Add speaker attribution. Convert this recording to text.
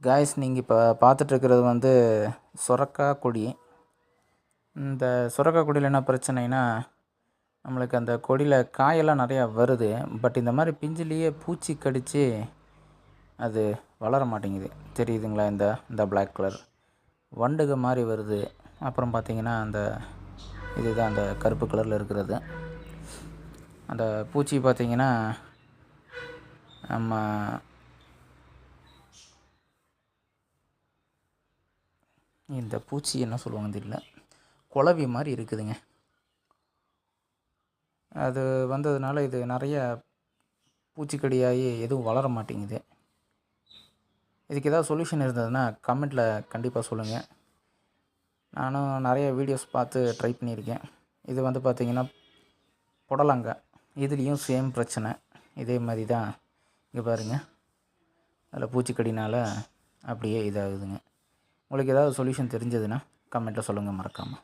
Speaker 1: Guys நீங்கள் இப்போ பார்த்துட்ருக்கிறது வந்து சுரக்கா கொடி. இந்த சுரக்கா கொடியில் என்ன பிரச்சனைனா, நம்மளுக்கு அந்த கொடியில் காயெல்லாம் நிறையா வருது. பட் இந்த மாதிரி பிஞ்சிலேயே பூச்சி கடித்து அது வளர மாட்டேங்குது. தெரியுதுங்களா? இந்த பிளாக் கலர் வண்டுக மாதிரி வருது. அப்புறம் பார்த்திங்கன்னா இதுதான் அந்த கருப்பு கலரில் இருக்கிறது. அந்த பூச்சி பார்த்திங்கன்னா நம்ம இந்த பூச்சி என்ன சொல்லுவாங்க தெரியல, குளவி மாதிரி இருக்குதுங்க. அது வந்ததுனால இது நிறைய பூச்சிக்கடியாகி எதுவும் வளர மாட்டேங்குது. இதுக்கு ஏதாவது சொல்யூஷன் இருந்ததுன்னா கமெண்ட்டில் கண்டிப்பாக சொல்லுங்கள். நானும் நிறைய வீடியோஸ் பார்த்து ட்ரை பண்ணியிருக்கேன். இது வந்து பார்த்திங்கன்னா புடலங்காய், இதுலேயும் சேம் பிரச்சனை. இதே மாதிரி தான் இங்கே பாருங்கள், அதில் பூச்சிக்கடினால் அப்படியே இதாகுதுங்க. உங்களுக்கு ஏதாவது சொல்யூஷன் தெரிஞ்சதுன்னா கமெண்ட்டில் சொல்லுங்கள் மறக்காமல்.